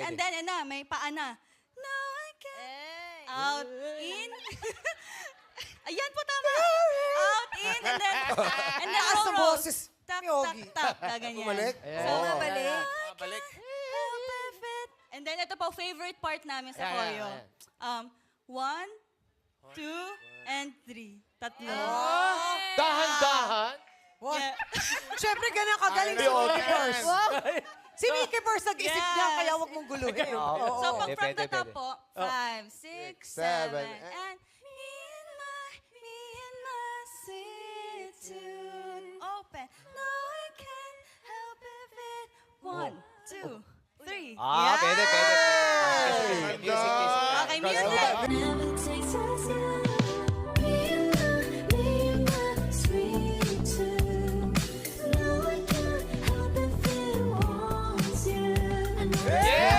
and then, may paa na. No, I can't. Out, in. Ayan po, tama. Out, in, and then Taas ng roll. boses. Tap, Yogi. tap, tap. Gaganyan. Bumalik? So, Oo. mabalik. Balik. Help if it. And then, ito po, favorite part namin sa choreo. 1, 2, and 3. Tatlo. Dahan-dahan. What? Yeah. Siyempre, ganun kagaling si Mickey Purse. Si Mickey Purse nag-isip Yes. niya, kaya huwag mong guluhin. So, pag Pwede, from the pwede, top pwede. po, 5, 6, 7, and me and my solitude open. No, I can't help if it. 1, 2, 3. Pwede, pwede. Yay! Music.